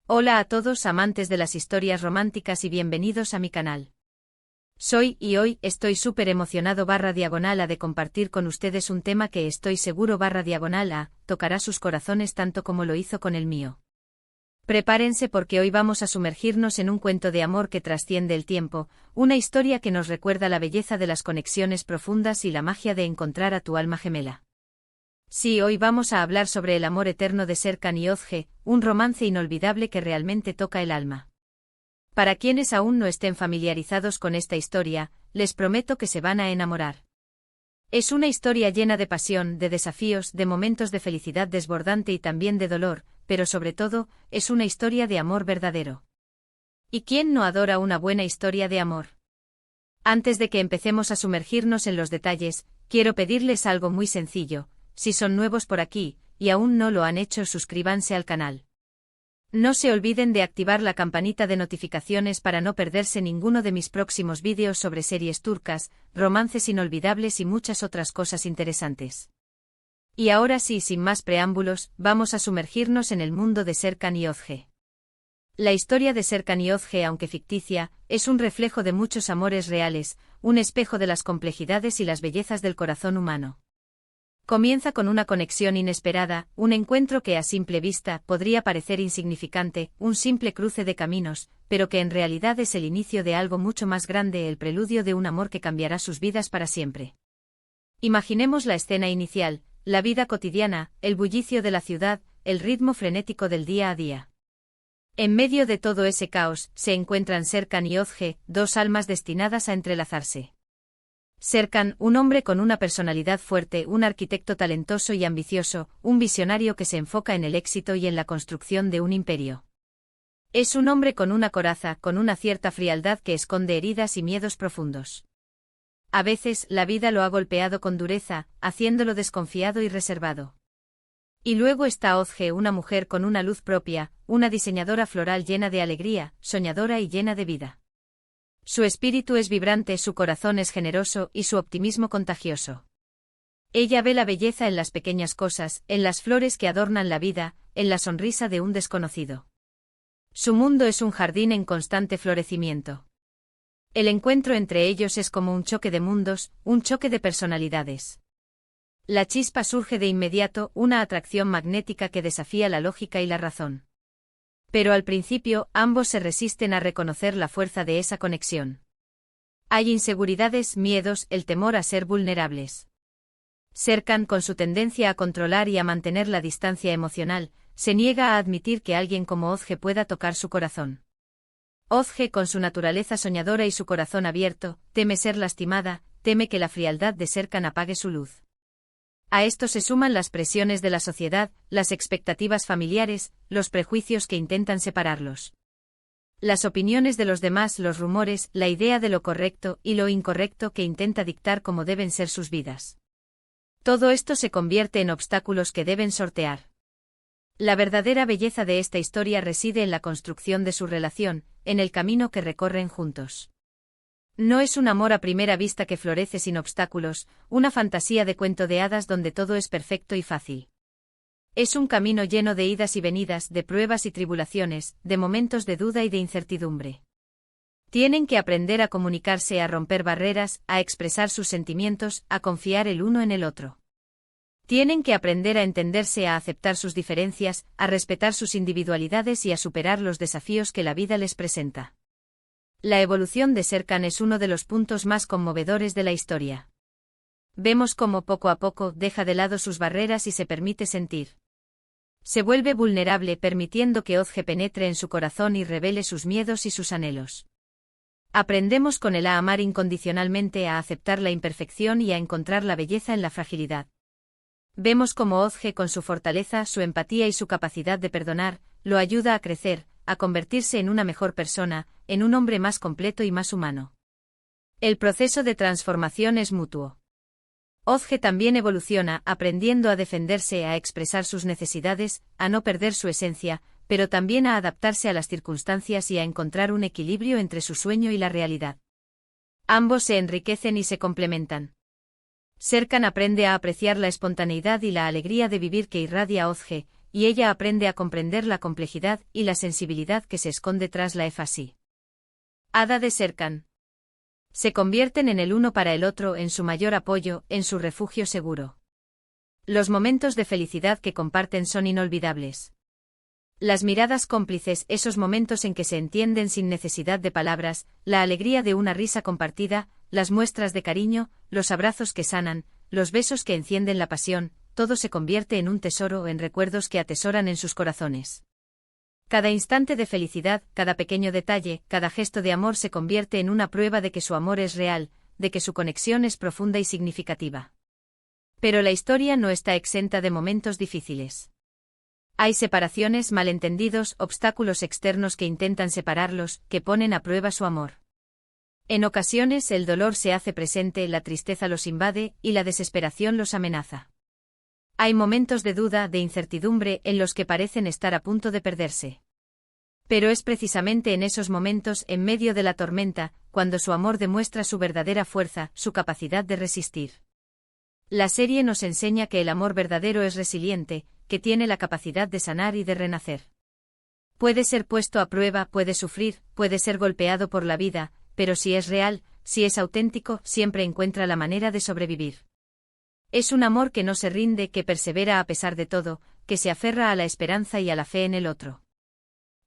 Hola a todos amantes de las historias románticas y bienvenidos a mi canal. Y hoy estoy súper emocionado /diagonal de compartir con ustedes un tema que estoy seguro /diagonal tocará sus corazones tanto como lo hizo con el mío. Prepárense porque hoy vamos a sumergirnos en un cuento de amor que trasciende el tiempo, una historia que nos recuerda la belleza de las conexiones profundas y la magia de encontrar a tu alma gemela. Sí, hoy vamos a hablar sobre el amor eterno de Serkan y Özge, un romance inolvidable que realmente toca el alma. Para quienes aún no estén familiarizados con esta historia, les prometo que se van a enamorar. Es una historia llena de pasión, de desafíos, de momentos de felicidad desbordante y también de dolor, pero sobre todo, es una historia de amor verdadero. ¿Y quién no adora una buena historia de amor? Antes de que empecemos a sumergirnos en los detalles, quiero pedirles algo muy sencillo. Si son nuevos por aquí, y aún no lo han hecho, suscríbanse al canal. No se olviden de activar la campanita de notificaciones para no perderse ninguno de mis próximos vídeos sobre series turcas, romances inolvidables y muchas otras cosas interesantes. Y ahora sí, sin más preámbulos, vamos a sumergirnos en el mundo de Serkan y Özge. La historia de Serkan y Özge, aunque ficticia, es un reflejo de muchos amores reales, un espejo de las complejidades y las bellezas del corazón humano. Comienza con una conexión inesperada, un encuentro que a simple vista podría parecer insignificante, un simple cruce de caminos, pero que en realidad es el inicio de algo mucho más grande, el preludio de un amor que cambiará sus vidas para siempre. Imaginemos la escena inicial, la vida cotidiana, el bullicio de la ciudad, el ritmo frenético del día a día. En medio de todo ese caos, se encuentran Serkan y Özge, dos almas destinadas a entrelazarse. Serkan, un hombre con una personalidad fuerte, un arquitecto talentoso y ambicioso, un visionario que se enfoca en el éxito y en la construcción de un imperio. Es un hombre con una coraza, con una cierta frialdad que esconde heridas y miedos profundos. A veces, la vida lo ha golpeado con dureza, haciéndolo desconfiado y reservado. Y luego está Özge, una mujer con una luz propia, una diseñadora floral llena de alegría, soñadora y llena de vida. Su espíritu es vibrante, su corazón es generoso y su optimismo contagioso. Ella ve la belleza en las pequeñas cosas, en las flores que adornan la vida, en la sonrisa de un desconocido. Su mundo es un jardín en constante florecimiento. El encuentro entre ellos es como un choque de mundos, un choque de personalidades. La chispa surge de inmediato, una atracción magnética que desafía la lógica y la razón. Pero al principio, ambos se resisten a reconocer la fuerza de esa conexión. Hay inseguridades, miedos, el temor a ser vulnerables. Serkan, con su tendencia a controlar y a mantener la distancia emocional, se niega a admitir que alguien como Özge pueda tocar su corazón. Özge, con su naturaleza soñadora y su corazón abierto, teme ser lastimada, teme que la frialdad de Serkan apague su luz. A esto se suman las presiones de la sociedad, las expectativas familiares, los prejuicios que intentan separarlos. Las opiniones de los demás, los rumores, la idea de lo correcto y lo incorrecto que intenta dictar cómo deben ser sus vidas. Todo esto se convierte en obstáculos que deben sortear. La verdadera belleza de esta historia reside en la construcción de su relación, en el camino que recorren juntos. No es un amor a primera vista que florece sin obstáculos, una fantasía de cuento de hadas donde todo es perfecto y fácil. Es un camino lleno de idas y venidas, de pruebas y tribulaciones, de momentos de duda y de incertidumbre. Tienen que aprender a comunicarse, a romper barreras, a expresar sus sentimientos, a confiar el uno en el otro. Tienen que aprender a entenderse, a aceptar sus diferencias, a respetar sus individualidades y a superar los desafíos que la vida les presenta. La evolución de Serkan es uno de los puntos más conmovedores de la historia. Vemos cómo poco a poco deja de lado sus barreras y se permite sentir. Se vuelve vulnerable permitiendo que Özge penetre en su corazón y revele sus miedos y sus anhelos. Aprendemos con él a amar incondicionalmente, a aceptar la imperfección y a encontrar la belleza en la fragilidad. Vemos cómo Özge, con su fortaleza, su empatía y su capacidad de perdonar, lo ayuda a crecer, a convertirse en una mejor persona, en un hombre más completo y más humano. El proceso de transformación es mutuo. Özge también evoluciona, aprendiendo a defenderse, a expresar sus necesidades, a no perder su esencia, pero también a adaptarse a las circunstancias y a encontrar un equilibrio entre su sueño y la realidad. Ambos se enriquecen y se complementan. Serkan aprende a apreciar la espontaneidad y la alegría de vivir que irradia Özge, y ella aprende a comprender la complejidad y la sensibilidad que se esconde tras la Efasi. Hada de Serkan. Se convierten en el uno para el otro, en su mayor apoyo, en su refugio seguro. Los momentos de felicidad que comparten son inolvidables. Las miradas cómplices, esos momentos en que se entienden sin necesidad de palabras, la alegría de una risa compartida, las muestras de cariño, los abrazos que sanan, los besos que encienden la pasión, todo se convierte en un tesoro, en recuerdos que atesoran en sus corazones. Cada instante de felicidad, cada pequeño detalle, cada gesto de amor se convierte en una prueba de que su amor es real, de que su conexión es profunda y significativa. Pero la historia no está exenta de momentos difíciles. Hay separaciones, malentendidos, obstáculos externos que intentan separarlos, que ponen a prueba su amor. En ocasiones el dolor se hace presente, la tristeza los invade, y la desesperación los amenaza. Hay momentos de duda, de incertidumbre, en los que parecen estar a punto de perderse. Pero es precisamente en esos momentos, en medio de la tormenta, cuando su amor demuestra su verdadera fuerza, su capacidad de resistir. La serie nos enseña que el amor verdadero es resiliente, que tiene la capacidad de sanar y de renacer. Puede ser puesto a prueba, puede sufrir, puede ser golpeado por la vida, pero si es real, si es auténtico, siempre encuentra la manera de sobrevivir. Es un amor que no se rinde, que persevera a pesar de todo, que se aferra a la esperanza y a la fe en el otro.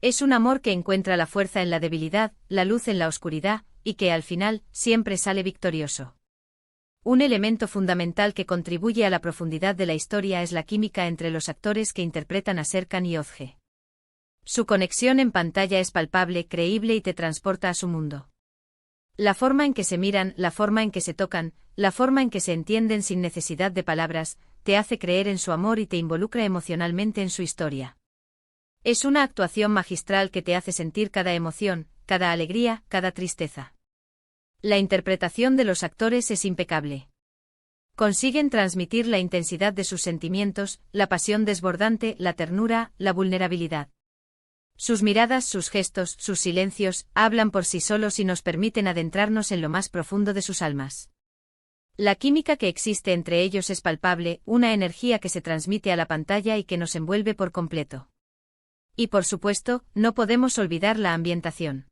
Es un amor que encuentra la fuerza en la debilidad, la luz en la oscuridad, y que al final, siempre sale victorioso. Un elemento fundamental que contribuye a la profundidad de la historia es la química entre los actores que interpretan a Serkan y Özge. Su conexión en pantalla es palpable, creíble y te transporta a su mundo. La forma en que se miran, la forma en que se tocan, la forma en que se entienden sin necesidad de palabras, te hace creer en su amor y te involucra emocionalmente en su historia. Es una actuación magistral que te hace sentir cada emoción, cada alegría, cada tristeza. La interpretación de los actores es impecable. Consiguen transmitir la intensidad de sus sentimientos, la pasión desbordante, la ternura, la vulnerabilidad. Sus miradas, sus gestos, sus silencios, hablan por sí solos y nos permiten adentrarnos en lo más profundo de sus almas. La química que existe entre ellos es palpable, una energía que se transmite a la pantalla y que nos envuelve por completo. Y por supuesto, no podemos olvidar la ambientación.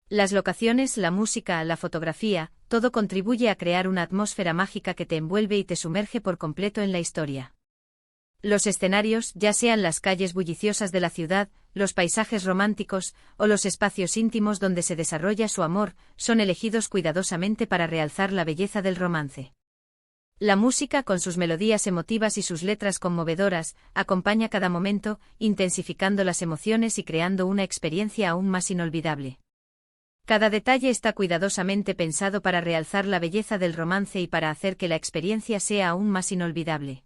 Las locaciones, la música, la fotografía, todo contribuye a crear una atmósfera mágica que te envuelve y te sumerge por completo en la historia. Los escenarios, ya sean las calles bulliciosas de la ciudad, los paisajes románticos, o los espacios íntimos donde se desarrolla su amor, son elegidos cuidadosamente para realzar la belleza del romance. La música, con sus melodías emotivas y sus letras conmovedoras, acompaña cada momento, intensificando las emociones y creando una experiencia aún más inolvidable. Cada detalle está cuidadosamente pensado para realzar la belleza del romance y para hacer que la experiencia sea aún más inolvidable.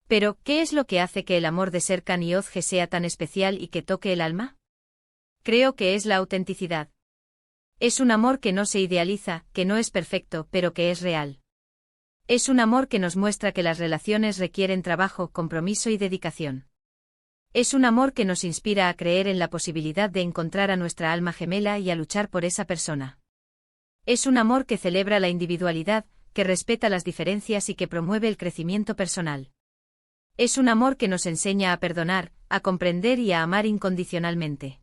Pero, ¿qué es lo que hace que el amor de Serkan y Özge sea tan especial y que toque el alma? Creo que es la autenticidad. Es un amor que no se idealiza, que no es perfecto, pero que es real. Es un amor que nos muestra que las relaciones requieren trabajo, compromiso y dedicación. Es un amor que nos inspira a creer en la posibilidad de encontrar a nuestra alma gemela y a luchar por esa persona. Es un amor que celebra la individualidad, que respeta las diferencias y que promueve el crecimiento personal. Es un amor que nos enseña a perdonar, a comprender y a amar incondicionalmente.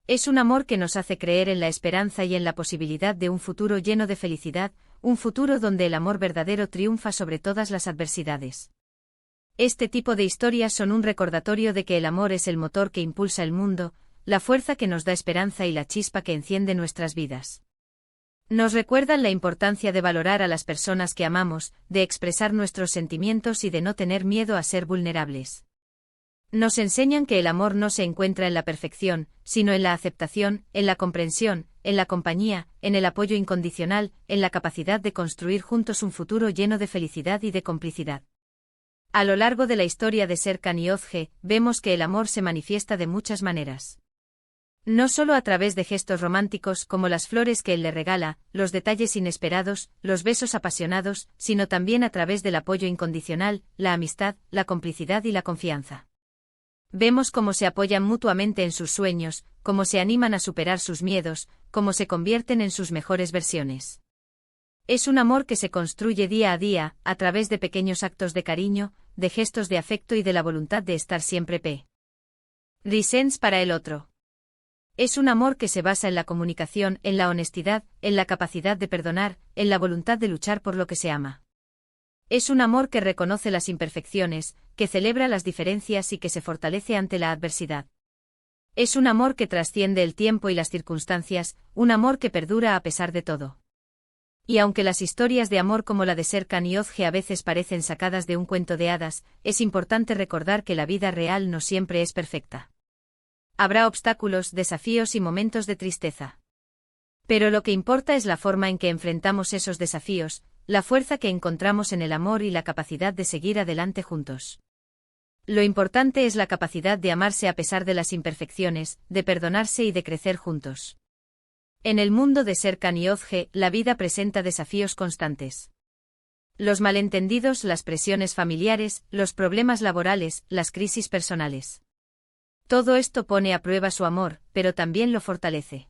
Es un amor que nos hace creer en la esperanza y en la posibilidad de un futuro lleno de felicidad, un futuro donde el amor verdadero triunfa sobre todas las adversidades. Este tipo de historias son un recordatorio de que el amor es el motor que impulsa el mundo, la fuerza que nos da esperanza y la chispa que enciende nuestras vidas. Nos recuerdan la importancia de valorar a las personas que amamos, de expresar nuestros sentimientos y de no tener miedo a ser vulnerables. Nos enseñan que el amor no se encuentra en la perfección, sino en la aceptación, en la comprensión, en la compañía, en el apoyo incondicional, en la capacidad de construir juntos un futuro lleno de felicidad y de complicidad. A lo largo de la historia de Serkan y Özge, vemos que el amor se manifiesta de muchas maneras. No solo a través de gestos románticos como las flores que él le regala, los detalles inesperados, los besos apasionados, sino también a través del apoyo incondicional, la amistad, la complicidad y la confianza. Vemos cómo se apoyan mutuamente en sus sueños, cómo se animan a superar sus miedos, cómo se convierten en sus mejores versiones. Es un amor que se construye día a día, a través de pequeños actos de cariño, de gestos de afecto y de la voluntad de estar siempre presentes para el otro. Es un amor que se basa en la comunicación, en la honestidad, en la capacidad de perdonar, en la voluntad de luchar por lo que se ama. Es un amor que reconoce las imperfecciones, que celebra las diferencias y que se fortalece ante la adversidad. Es un amor que trasciende el tiempo y las circunstancias, un amor que perdura a pesar de todo. Y aunque las historias de amor como la de Serkan y Özge a veces parecen sacadas de un cuento de hadas, es importante recordar que la vida real no siempre es perfecta. Habrá obstáculos, desafíos y momentos de tristeza. Pero lo que importa es la forma en que enfrentamos esos desafíos, la fuerza que encontramos en el amor y la capacidad de seguir adelante juntos. Lo importante es la capacidad de amarse a pesar de las imperfecciones, de perdonarse y de crecer juntos. En el mundo de Serkan y Özge, la vida presenta desafíos constantes. Los malentendidos, las presiones familiares, los problemas laborales, las crisis personales. Todo esto pone a prueba su amor, pero también lo fortalece.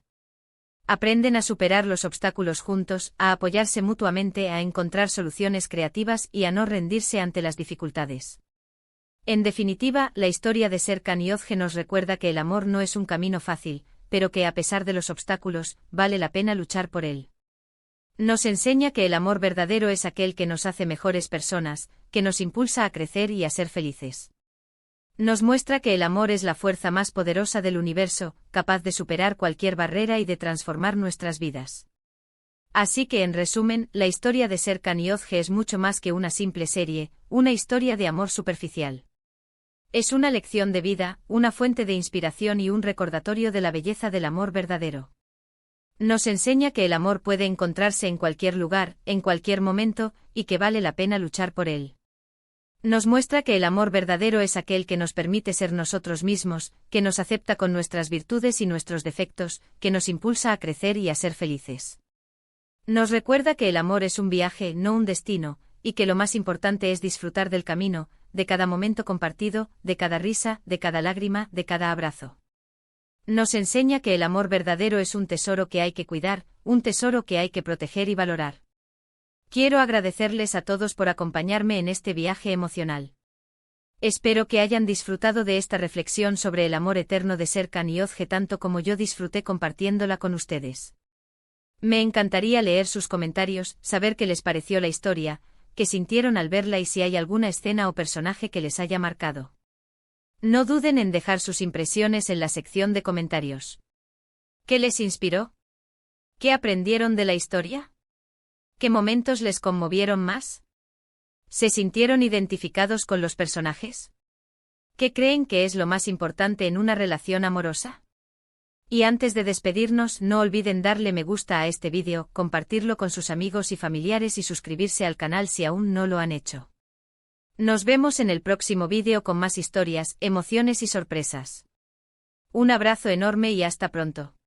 Aprenden a superar los obstáculos juntos, a apoyarse mutuamente, a encontrar soluciones creativas y a no rendirse ante las dificultades. En definitiva, la historia de Serkan y Özge nos recuerda que el amor no es un camino fácil, pero que a pesar de los obstáculos, vale la pena luchar por él. Nos enseña que el amor verdadero es aquel que nos hace mejores personas, que nos impulsa a crecer y a ser felices. Nos muestra que el amor es la fuerza más poderosa del universo, capaz de superar cualquier barrera y de transformar nuestras vidas. Así que en resumen, la historia de Serkan y Özge es mucho más que una simple serie, una historia de amor superficial. Es una lección de vida, una fuente de inspiración y un recordatorio de la belleza del amor verdadero. Nos enseña que el amor puede encontrarse en cualquier lugar, en cualquier momento, y que vale la pena luchar por él. Nos muestra que el amor verdadero es aquel que nos permite ser nosotros mismos, que nos acepta con nuestras virtudes y nuestros defectos, que nos impulsa a crecer y a ser felices. Nos recuerda que el amor es un viaje, no un destino, y que lo más importante es disfrutar del camino, de cada momento compartido, de cada risa, de cada lágrima, de cada abrazo. Nos enseña que el amor verdadero es un tesoro que hay que cuidar, un tesoro que hay que proteger y valorar. Quiero agradecerles a todos por acompañarme en este viaje emocional. Espero que hayan disfrutado de esta reflexión sobre el amor eterno de Serkan y Özge tanto como yo disfruté compartiéndola con ustedes. Me encantaría leer sus comentarios, saber qué les pareció la historia, qué sintieron al verla y si hay alguna escena o personaje que les haya marcado. No duden en dejar sus impresiones en la sección de comentarios. ¿Qué les inspiró? ¿Qué aprendieron de la historia? ¿Qué momentos les conmovieron más? ¿Se sintieron identificados con los personajes? ¿Qué creen que es lo más importante en una relación amorosa? Y antes de despedirnos, no olviden darle me gusta a este vídeo, compartirlo con sus amigos y familiares y suscribirse al canal si aún no lo han hecho. Nos vemos en el próximo vídeo con más historias, emociones y sorpresas. Un abrazo enorme y hasta pronto.